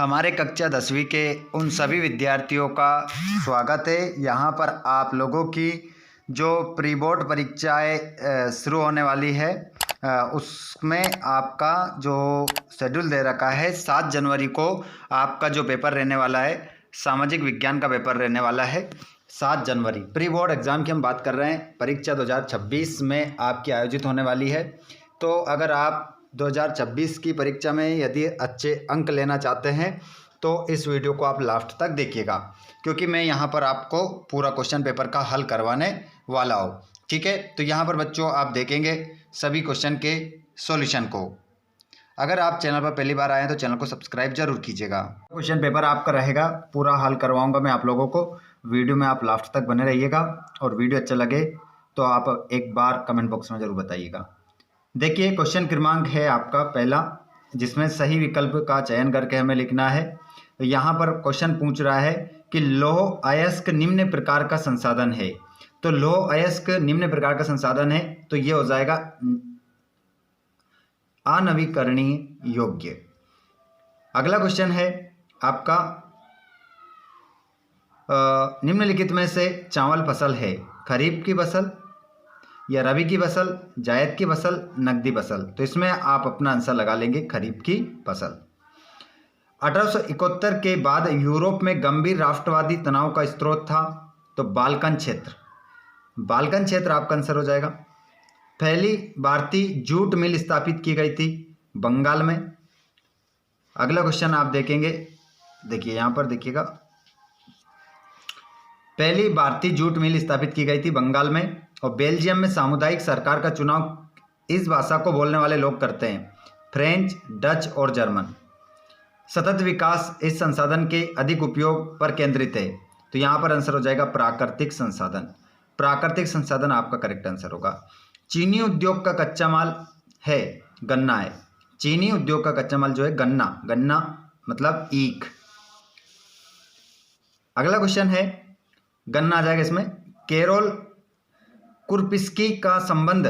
हमारे कक्षा 10वीं के उन सभी विद्यार्थियों का स्वागत है। यहाँ पर आप लोगों की जो प्री बोर्ड परीक्षाएं शुरू होने वाली है उसमें आपका जो शेड्यूल दे रखा है 7 जनवरी को आपका जो पेपर रहने वाला है, सामाजिक विज्ञान का पेपर रहने वाला है 7 जनवरी। प्री बोर्ड एग्ज़ाम की हम बात कर रहे हैं, परीक्षा 2026 में आपकी आयोजित होने वाली है। तो अगर आप 2026 की परीक्षा में यदि अच्छे अंक लेना चाहते हैं तो इस वीडियो को आप लास्ट तक देखिएगा, क्योंकि मैं यहाँ पर आपको पूरा क्वेश्चन पेपर का हल करवाने वाला हूँ। ठीक है, तो यहाँ पर बच्चों आप देखेंगे सभी क्वेश्चन के सॉल्यूशन को। अगर आप चैनल पर पहली बार आए हैं तो चैनल को सब्सक्राइब जरूर कीजिएगा। क्वेश्चन पेपर आपका रहेगा, पूरा हल करवाऊँगा मैं आप लोगों को। वीडियो में आप लास्ट तक बने रहिएगा और वीडियो अच्छा लगे तो आप एक बार कमेंट बॉक्स में ज़रूर बताइएगा। देखिए, क्वेश्चन क्रमांक है आपका पहला, जिसमें सही विकल्प का चयन करके हमें लिखना है। तो यहाँ पर क्वेश्चन पूछ रहा है कि लौह अयस्क निम्न प्रकार का संसाधन है। तो लौह अयस्क निम्न प्रकार का संसाधन है तो ये हो जाएगा अनवीकरणीय योग्य। अगला क्वेश्चन है आपका निम्नलिखित में से चावल फसल है, खरीफ की फसल या रबी की फसल, जायद की फसल, नकदी फसल। तो इसमें आप अपना आंसर लगा लेंगे खरीफ की फसल। 1871 के बाद यूरोप में गंभीर राष्ट्रवादी तनाव का स्रोत था, तो बाल्कन क्षेत्र। बाल्कन क्षेत्र आपका आंसर हो जाएगा। पहली भारतीय जूट मिल स्थापित की गई थी बंगाल में। अगला क्वेश्चन आप देखेंगे, देखिए यहाँ पर देखिएगा, पहली भारतीय जूट मिल स्थापित की गई थी बंगाल में। और बेल्जियम में सामुदायिक सरकार का चुनाव इस भाषा को बोलने वाले लोग करते हैं, फ्रेंच, डच और जर्मन। सतत विकास इस संसाधन के अधिक उपयोग पर केंद्रित है, तो यहाँ पर आंसर हो जाएगा प्राकृतिक संसाधन। प्राकृतिक संसाधन आपका करेक्ट आंसर होगा। चीनी उद्योग का कच्चा माल है गन्ना है। चीनी उद्योग का कच्चा माल जो है गन्ना, गन्ना मतलब ईख। अगला क्वेश्चन है, गन्ना आ जाएगा इसमें। केरोल कुर्पिस्की का संबंध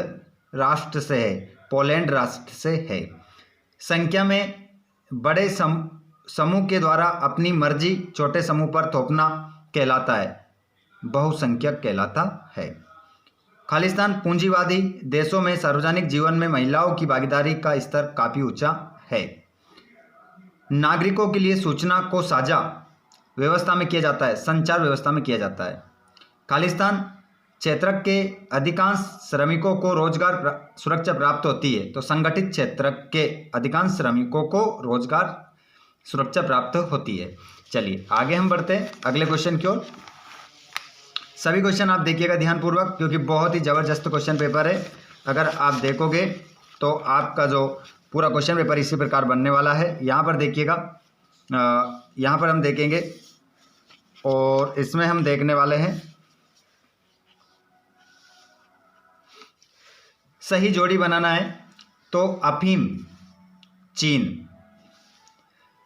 राष्ट्र से है, पोलैंड राष्ट्र से है। संख्या में बड़े समूह के द्वारा अपनी मर्जी छोटे समूह पर थोपना कहलाता है, बहुसंख्यक कहलाता है। खालिस्तान पूंजीवादी देशों में सार्वजनिक जीवन में महिलाओं की भागीदारी का स्तर काफ़ी ऊंचा है। नागरिकों के लिए सूचना को साझा व्यवस्था में किया जाता है, संचार व्यवस्था में किया जाता है। खालिस्तान क्षेत्र के अधिकांश श्रमिकों को रोजगार सुरक्षा प्राप्त होती है, तो संगठित क्षेत्र के अधिकांश श्रमिकों को रोजगार सुरक्षा प्राप्त होती है। चलिए आगे हम बढ़ते हैं अगले क्वेश्चन की ओर। सभी क्वेश्चन आप देखिएगा ध्यानपूर्वक, क्योंकि बहुत ही ज़बरदस्त क्वेश्चन पेपर है। अगर आप देखोगे तो आपका जो पूरा क्वेश्चन पेपर इसी प्रकार बनने वाला है। यहाँ पर देखिएगा, यहाँ पर हम देखेंगे और इसमें हम देखने वाले हैं सही जोड़ी बनाना है। तो अफीम चीन,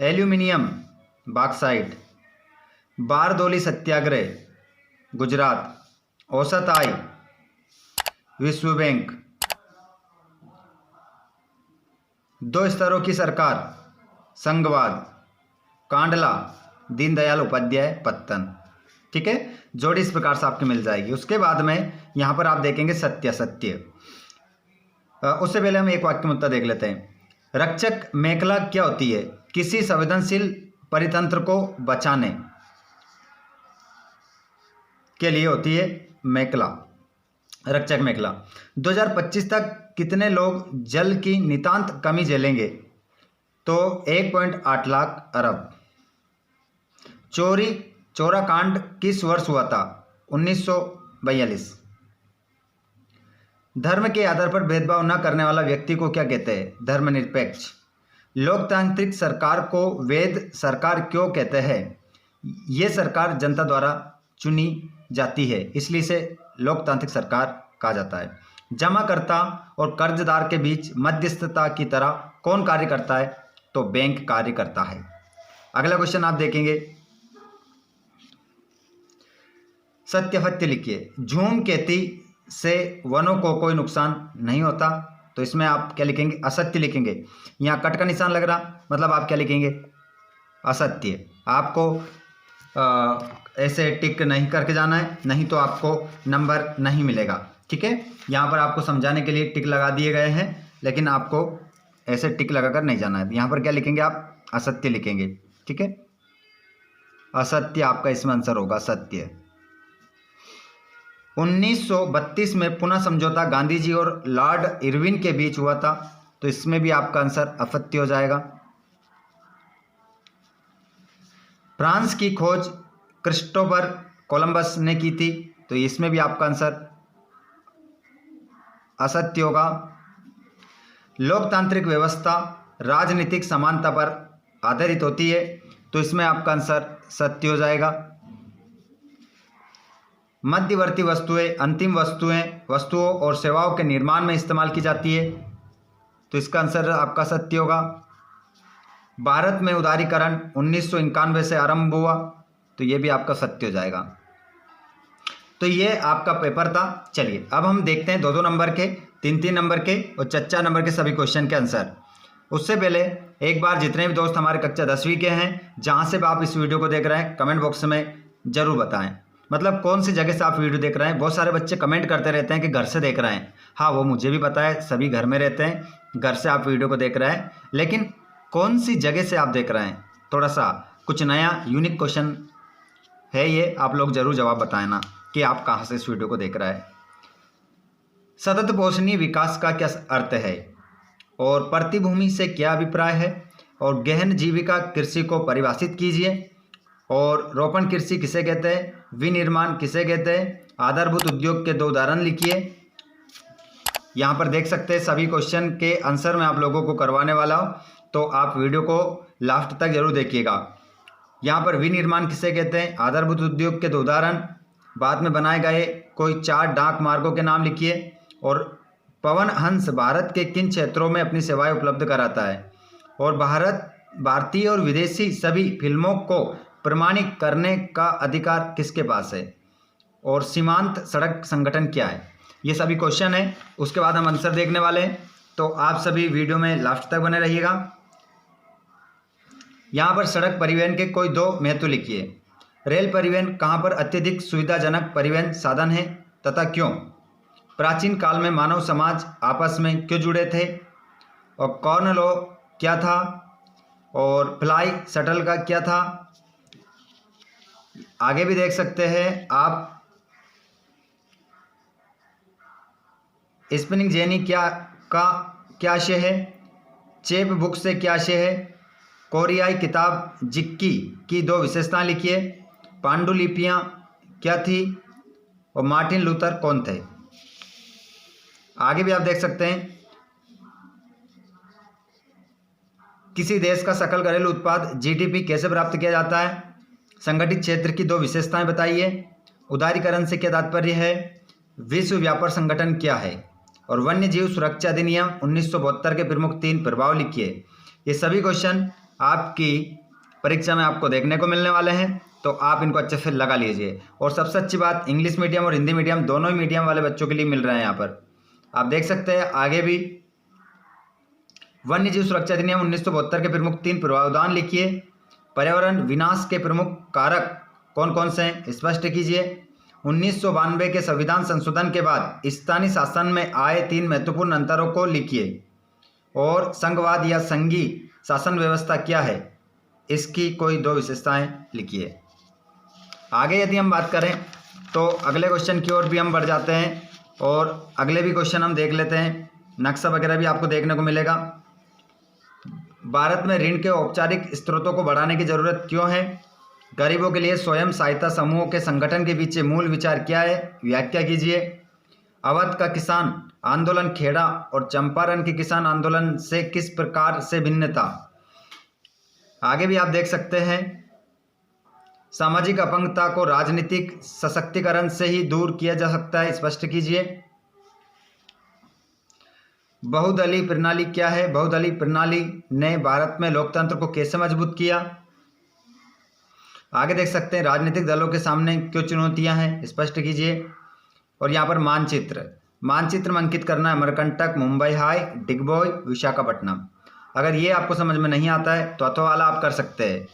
एल्यूमिनियम बॉक्साइट, बारदोली सत्याग्रह गुजरात, औसत आय विश्व बैंक, 2 स्तरों की सरकार संघवाद, कांडला दीनदयाल उपाध्याय पत्तन। ठीक है, जोड़ी इस प्रकार से आपकी मिल जाएगी। उसके बाद में यहाँ पर आप देखेंगे सत्य सत्य। उससे पहले हम एक वाक्य मुद्दा देख लेते हैं। रक्षक मेखला क्या होती है? किसी संवेदनशील परितंत्र को बचाने के लिए होती है मेखला, रक्षक मेखला। 2025 तक कितने लोग जल की नितांत कमी झेलेंगे? तो 1.8 लाख अरब। चोरा कांड किस वर्ष हुआ था? 1942। धर्म के आधार पर भेदभाव न करने वाला व्यक्ति को क्या कहते हैं? धर्मनिरपेक्ष। लोकतांत्रिक सरकार को वैध सरकार क्यों कहते हैं? ये सरकार जनता द्वारा चुनी जाती है, इसलिए इसे लोकतांत्रिक सरकार कहा जाता है। जमाकर्ता और कर्जदार के बीच मध्यस्थता की तरह कौन कार्य करता है? तो बैंक कार्य करता है। अगला क्वेश्चन आप देखेंगे, सत्य लिखिए। धूमकेतु से वनों को कोई नुकसान नहीं होता, तो इसमें आप क्या लिखेंगे? असत्य लिखेंगे। यहाँ कट का निशान लग रहा, मतलब आप क्या लिखेंगे? असत्य। आपको ऐसे टिक नहीं करके जाना है, नहीं तो आपको नंबर नहीं मिलेगा। ठीक है, यहाँ पर आपको समझाने के लिए टिक लगा दिए गए हैं, लेकिन आपको ऐसे टिक लगाकर नहीं जाना है। यहाँ पर क्या लिखेंगे आप? असत्य लिखेंगे। ठीक है, असत्य आपका इसमें आंसर होगा, सत्य। 1932 में पुनः समझौता गांधी जी और लॉर्ड इरविन के बीच हुआ था, तो इसमें भी आपका आंसर असत्य हो जाएगा। फ्रांस की खोज क्रिस्टोफर कोलंबस ने की थी, तो इसमें भी आपका आंसर असत्य होगा। लोकतांत्रिक व्यवस्था राजनीतिक समानता पर आधारित होती है, तो इसमें आपका आंसर सत्य हो जाएगा। मध्यवर्ती वस्तुएं अंतिम वस्तुओं और सेवाओं के निर्माण में इस्तेमाल की जाती है, तो इसका आंसर आपका सत्य होगा। भारत में उदारीकरण 1991 से आरंभ हुआ, तो ये भी आपका सत्य हो जाएगा। तो ये आपका पेपर था। चलिए अब हम देखते हैं 2-2 नंबर के, 3-3 नंबर के और 4-4 नंबर के सभी क्वेश्चन के आंसर। उससे पहले एक बार जितने भी दोस्त हमारे कक्षा 10वीं के हैं, जहाँ से भी आप इस वीडियो को देख रहे हैं, कमेंट बॉक्स में ज़रूर बताएं, मतलब कौन सी जगह से आप वीडियो देख रहे हैं। बहुत सारे बच्चे कमेंट करते रहते हैं कि घर से देख रहे हैं। हाँ, वो मुझे भी पता है, सभी घर में रहते हैं, घर से आप वीडियो को देख रहे हैं, लेकिन कौन सी जगह से आप देख रहे हैं, थोड़ा सा कुछ नया यूनिक क्वेश्चन है ये, आप लोग जरूर जवाब बताएं ना कि आप कहाँ से इस वीडियो को देख रहे हैं। सतत पोषणीय विकास का क्या अर्थ है और प्रतिभूमि से क्या अभिप्राय है, और गहन जीविका कृषि को परिभाषित कीजिए, और रोपण कृषि किसे कहते हैं, विनिर्माण किसे कहते हैं, आधारभूत उद्योग के 2 उदाहरण लिखिए। यहाँ पर देख सकते हैं सभी क्वेश्चन के आंसर मैं आप लोगों को करवाने वाला हूँ, तो आप वीडियो को लास्ट तक जरूर देखिएगा। यहाँ पर विनिर्माण किसे कहते हैं, आधारभूत उद्योग के 2 उदाहरण, बाद में बनाए गए कोई 4 डाक मार्गों के नाम लिखिए, और पवन हंस भारत के किन क्षेत्रों में अपनी सेवाएं उपलब्ध कराता है, और भारतीय और विदेशी सभी फिल्मों को प्रमाणित करने का अधिकार किसके पास है, और सीमांत सड़क संगठन क्या है। ये सभी क्वेश्चन है, उसके बाद हम आंसर देखने वाले हैं, तो आप सभी वीडियो में लास्ट तक बने रहिएगा। यहाँ पर सड़क परिवहन के कोई 2 महत्व लिखिए। रेल परिवहन कहाँ पर अत्यधिक सुविधाजनक परिवहन साधन है तथा क्यों। प्राचीन काल में मानव समाज आपस में क्यों जुड़े थे, और कॉर्न लॉ क्या था, और फ्लाई शटल का क्या था। आगे भी देख सकते हैं आप, स्पिनिंग जेनी क्या आशय है, चेप बुक से क्या आशय है, कोरियाई किताब जिक्की की 2 विशेषताएं लिखिए, पांडुलिपियां क्या थी, और मार्टिन लूथर कौन थे। आगे भी आप देख सकते हैं, किसी देश का सकल घरेलू उत्पाद जीडीपी कैसे प्राप्त किया जाता है, संगठित क्षेत्र की 2 विशेषताएं बताइए, उदारीकरण से क्या तात्पर्य है, विश्व व्यापार संगठन क्या है, और वन्य जीव सुरक्षा अधिनियम 1972 के प्रमुख 3 प्रभाव लिखिए। ये सभी क्वेश्चन आपकी परीक्षा में आपको देखने को मिलने वाले हैं, तो आप इनको अच्छे से लगा लीजिए। और सबसे अच्छी बात, इंग्लिश मीडियम और हिंदी मीडियम दोनों ही मीडियम वाले बच्चों के लिए मिल रहे हैं। यहाँ पर आप देख सकते हैं आगे भी, वन्य जीव सुरक्षा अधिनियम 1972 के प्रमुख 3 प्रावधान लिखिए, पर्यावरण विनाश के प्रमुख कारक कौन कौन से हैं स्पष्ट कीजिए, 1992 के संविधान संशोधन के बाद स्थानीय शासन में आए 3 महत्वपूर्ण अंतरों को लिखिए, और संघवाद या संघीय शासन व्यवस्था क्या है, इसकी कोई 2 विशेषताएं लिखिए। आगे यदि हम बात करें तो अगले क्वेश्चन की ओर भी हम बढ़ जाते हैं, और अगले भी क्वेश्चन हम देख लेते हैं। नक्शा वगैरह भी आपको देखने को मिलेगा। भारत में ऋण के औपचारिक स्रोतों को बढ़ाने की जरूरत क्यों है, गरीबों के लिए स्वयं सहायता समूहों के संगठन के पीछे मूल विचार क्या है, व्याख्या कीजिए। अवध का किसान आंदोलन खेड़ा और चंपारण के किसान आंदोलन से किस प्रकार से भिन्न था। आगे भी आप देख सकते हैं, सामाजिक अपंगता को राजनीतिक सशक्तिकरण से ही दूर किया जा सकता है, स्पष्ट कीजिए। बहुदलीय प्रणाली क्या है, बहुदलीय प्रणाली ने भारत में लोकतंत्र को कैसे मजबूत किया। आगे देख सकते हैं, राजनीतिक दलों के सामने क्यों चुनौतियां हैं, स्पष्ट कीजिए। और यहाँ पर मानचित्र में अंकित करना है, अमरकंटक, मुंबई हाई, डिगबोई, विशाखापट्टनम। अगर ये आपको समझ में नहीं आता है तो अथवा वाला आप कर सकते हैं।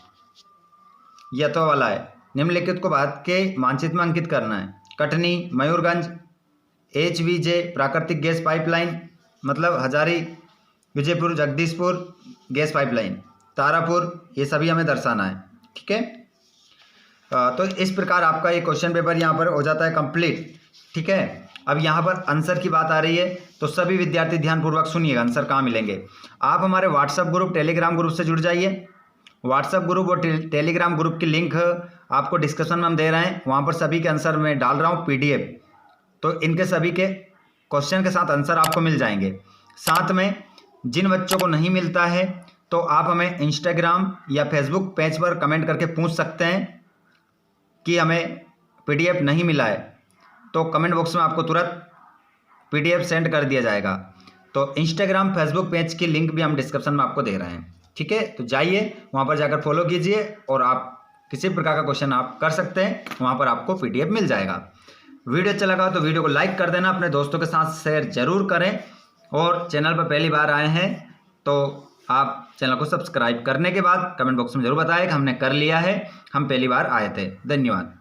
यह तो वाला है। निम्नलिखित को भारत के मानचित्र में अंकित करना है। कटनी, मयूरगंज, HVJ प्राकृतिक गैस पाइपलाइन, मतलब हजारी, विजयपुर, जगदीशपुर गैस पाइपलाइन, तारापुर, ये सभी हमें दर्शाना है। ठीक है, तो इस प्रकार आपका ये क्वेश्चन पेपर यहाँ पर हो जाता है कंप्लीट। ठीक है, अब यहाँ पर आंसर की बात आ रही है, तो सभी विद्यार्थी ध्यानपूर्वक सुनिएगा, आंसर कहाँ मिलेंगे। आप हमारे व्हाट्सएप ग्रुप, टेलीग्राम ग्रुप से जुड़ जाइए। व्हाट्सएप ग्रुप और टेलीग्राम ग्रुप की लिंक आपको डिस्क्रिप्शन में हम दे रहे हैं, वहाँ पर सभी के आंसर मैं डाल रहा हूँ PDF, तो इनके सभी के क्वेश्चन के साथ आंसर आपको मिल जाएंगे। साथ में जिन बच्चों को नहीं मिलता है तो आप हमें इंस्टाग्राम या फेसबुक पेज पर कमेंट करके पूछ सकते हैं कि हमें PDF नहीं मिला है, तो कमेंट बॉक्स में आपको तुरंत PDF सेंड कर दिया जाएगा। तो इंस्टाग्राम, फेसबुक पेज की लिंक भी हम डिस्क्रिप्शन में आपको दे रहे हैं। ठीक है, तो जाइए वहाँ पर जाकर फॉलो कीजिए और आप किसी प्रकार का क्वेश्चन आप कर सकते हैं, वहाँ पर आपको PDF मिल जाएगा। वीडियो अच्छा लगा तो वीडियो को लाइक कर देना, अपने दोस्तों के साथ शेयर जरूर करें, और चैनल पर पहली बार आए हैं तो आप चैनल को सब्सक्राइब करने के बाद कमेंट बॉक्स में जरूर बताएं कि हमने कर लिया है, हम पहली बार आए थे। धन्यवाद।